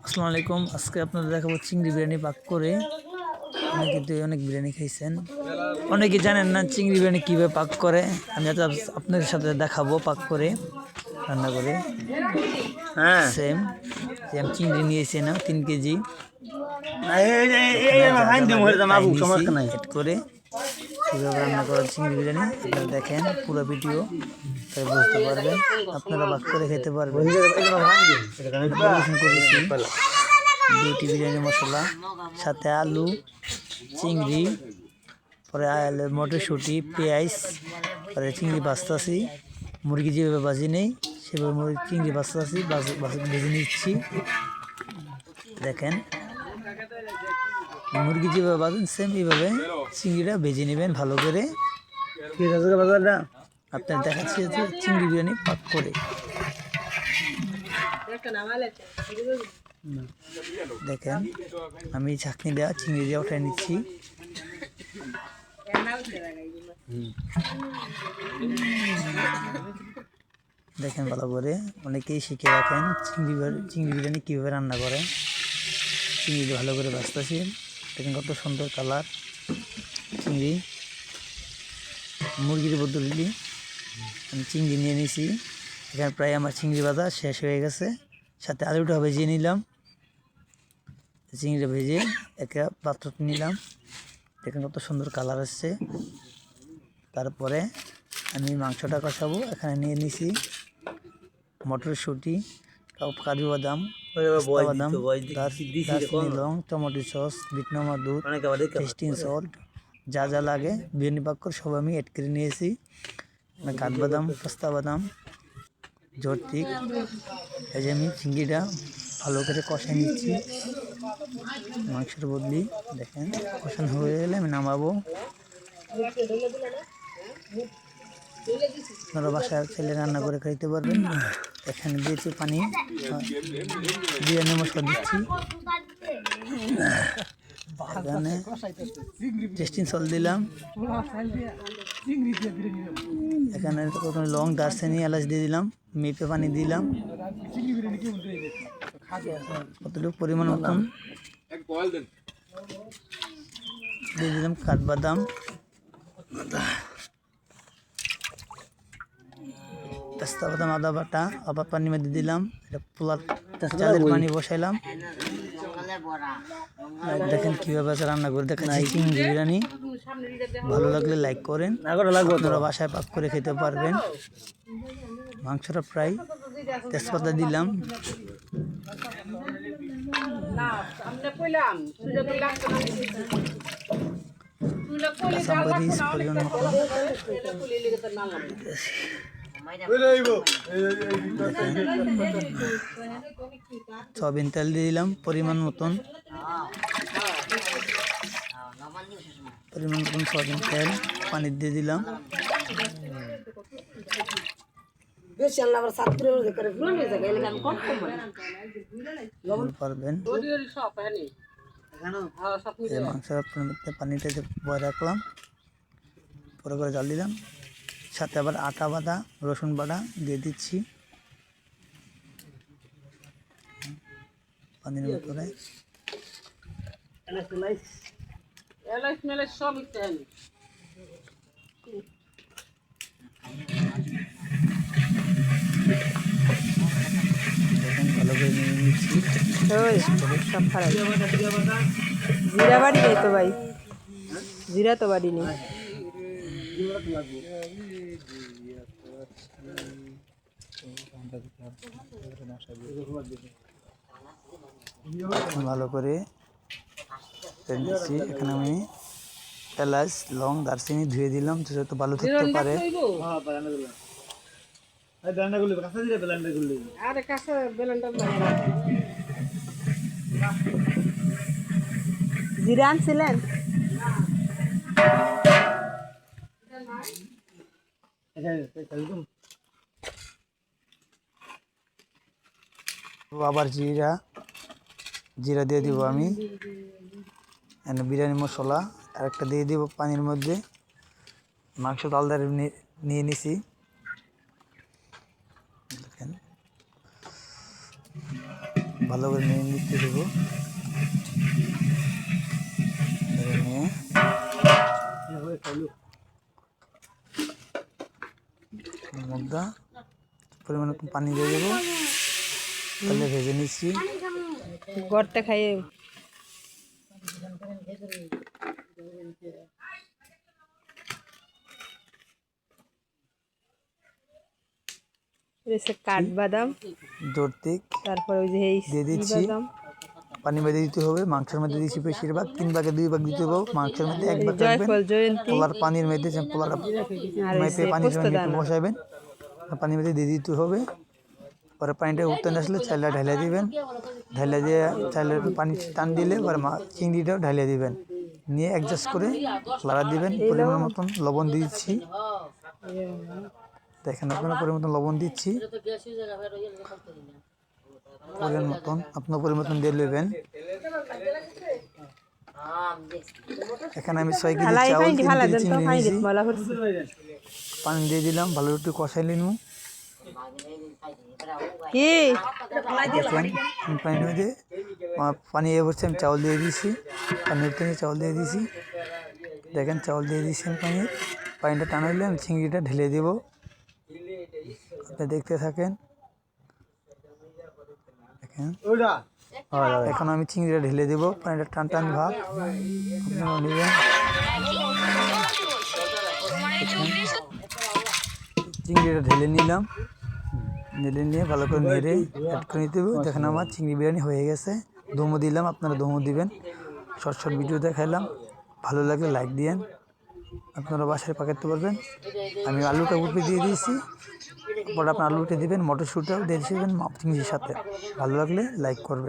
আসসালামু আলাইকুম। আজকে আপনাদের দেখাবো চিংড়ি বিরিয়ানি পাক করে। অনেক বিরিয়ানি খাইছেন, অনেকে জানেন না চিংড়ি বিরিয়ানি কীভাবে পাক করে। আমি আপনাদের সাথে দেখাবো পাক করে, রান্না করে। সেম যে আমি চিংড়ি নিয়েছি না 3 কেজি, এড করে কীভাবে রান্না করা চিংড়ি বিরিয়ানি আপনারা দেখেন পুরো ভিডিও, তাই বুঝতে পারবেন, আপনারা পাক করে খেতে পারবেন। পরিবেশন করেছি 2টি বিরিয়ানি মশলা, সাথে আলু, চিংড়ি, পরে মটরশুঁটি, পেঁয়াজ, পরে চিংড়ি বাছতাছি। মুরগি যেভাবে বাজি নেই সেভাবে চিংড়ি বাছতাছি, ভেজে নিচ্ছি। দেখেন মুরগি যেভাবে বাজেন সেম এইভাবে চিংড়িটা ভেজে নেবেন ভালো করে। আপনার দেখাচ্ছি যে চিংড়ি বিরিয়ানি পাক করে। দেখেন আমি ছাঁকনি দেওয়া চিংড়ি দিয়ে উঠে নিচ্ছি। দেখেন ভালো করে, অনেকেই শিখে রাখেন চিংড়ি বিরিয়ানি কীভাবে রান্না করে। চিংড়ি ভালো করে ভাজতেছি, দেখেন কত সুন্দর কালার। চিংড়ি মুরগির বদলি আমি চিংড়ি নিয়ে নিয়েছি। এখানে প্রায় আমার চিংড়ি ভাজা শেষ হয়ে গেছে, সাথে আলুটা ভেজে নিলাম। চিংড়িটা ভেজে একটা পাত্র নিলাম, দেখেন কত সুন্দর কালার আসছে। তারপরে আমি মাংসটা কষাবো। এখানে নিয়ে নিছি মটরশুঁটি, কাজু বাদাম, বাদাম, দারচিনি, লং, টমেটো সস, বিট লবণ, দুধ, টেস্টিং সল্ট, যা যা লাগে বিরিয়ানি পাক করে সব আমি অ্যাড করে নিয়েছি। কাঠবাদাম, পেস্তা বাদাম, জর্তিক। এই যে আমি চিংড়িটা ভালো করে কষাই নিচ্ছি মাংসের বদলি। দেখেন কষানো হয়ে গেলে আমি নামাবো। আপনারা বাসায় ছেলে রান্না করে খাইতে পারবেন। এখানে দিয়েছি পানি, বিরিয়ানি মশলা দিচ্ছি, এখানে টেস্টিং সল্ট দিলাম, এখানে লং, দারচিনি, এলাচ দিয়ে দিলাম, মেপে পানি দিলাম কতটুকু পরিমাণ মতন দিয়ে দিলাম কাঠবাদাম, পেস্তা বাদাম, আদা বাটা, আবার পানির মধ্যে দিলাম। এটা পোলার চালের পানি বসাইলাম। দেখেন কীভাবে রান্না করে দেখাচ্ছি চিংড়ি বিরিয়ানি। ভালো লাগলে লাইক করেন, আপনারা বাসায় পাক করে খেতে পারবেন। মাংসটা প্রায় তেজপাতা দিলাম, কাঁচামরিচ পরিমাণ মতো, সয়াবিন তেল দিয়ে দিলাম পরিমাণ মতন সয়াবিন তেল, পানি দিয়ে দিলাম। পারবেন মাংসের পানিটা বয়ে রাখলাম, পরে করে জল দিলাম, সাথে আবার আটা বাটা, রসুন বাটা দিয়ে দিচ্ছি পানির ভিতরে। ভালো করে নিয়ে নিচ্ছি। সব খারাপ জিরা বাড়ি নেই তো ভাই, জিরা তো বাড়ি নেই। ভালো করে দিচ্ছি। এখানে আমি এলাচ, লং, দারচিনি ধুয়ে দিলাম যাতে ভালো থাকতে পারে। জিরা আনছিলেন? আবার জিরা দিয়ে দিব আমি। বিরিয়ানি মশলা আরেকটা দিয়ে দিব পানির মধ্যে। মাংস আলাদা নিয়ে নিছি, দেখেন ভালো করে নিয়ে নিতে দেবো। নিয়ে মধ্যে পরিমাণ পানি দিয়ে দেবো, তাহলে ভেজে নিচ্ছি। গড়তে খাইয়ে কাঠবাদাম, জর্তিক তারপরে ওই যে এই দিয়ে দিচ্ছি। বাদাম, পানি বেঁধে দিতে হবে। মাংসের মধ্যে দিচ্ছি বেশিরভাগ 3 ভাগে 2 ভাগ দিতে হবে। মাংসের মধ্যে 1 ভাগ রাখবেন। জয়ফল, জয়ন্তী পোলার পানির মধ্যে পোলার আর ওই মেপে যে পানির সঙ্গে একটু পোস্তদানা। বসাবেন, পানির মধ্যে দিয়ে দিতে হবে। পরে পানিটা উঠতে না আসলে চাইলে ঢেলে দিবেন। ঢেলে দিয়ে চাইলে পানি টান দিলে পরে চিংড়িটাও ঢেলে দিবেন। নিয়ে অ্যাডজাস্ট করে লাড়া দিবেন। পরিমাণ মতন লবণ দিচ্ছি, দেখেন আপনারা পরিমাণ মতন লবণ দিচ্ছি। পরিমাণ মতন আপনার পরিমাণ মতন দিয়ে নেবেন। এখানে আমি 6 কেজি চাউল 3 কেজি চিংড়ি নিয়েছি। পানি দিয়ে দিলাম, ভালো একটু কষাই নিলাম। কি পানির মধ্যে পানি এ করছে, আমি চাউল দিয়ে দিয়েছি। পানির থেকে চাউল দিয়ে দিয়েছি, দেখেন চাউল দিয়ে দিয়েছি আমি। পানিটা টানা হলে আমি চিংড়িটা ঢেলে দেবো। আপনি দেখতে থাকেন। দেখেন এখন আমি চিংড়িটা ঢেলে দেবো। পানিটা টান টান ভাব আপনারা নেবেন। চিংড়িটা ঢেলে নিলাম। ঢেলে নিয়ে ভালো করে নেড়ে অ্যাড করে নিতে হবে। দেখেন আমার চিংড়ি বিরিয়ানি হয়ে গেছে। দমও দিলাম, আপনারা দমও দিবেন। শর্ট ভিডিও দেখাইলাম, ভালো লাগলে লাইক দিয়েন। আপনারা বাসায় পাকাতে পারবেন। আমি আলুটা উপরে দিয়ে দিয়েছি, পরে আপনার আলুটা দিবেন, মটরশুঁটিটাও দিয়ে দিবেন চিংড়ির সাথে। ভালো লাগলে লাইক করবেন।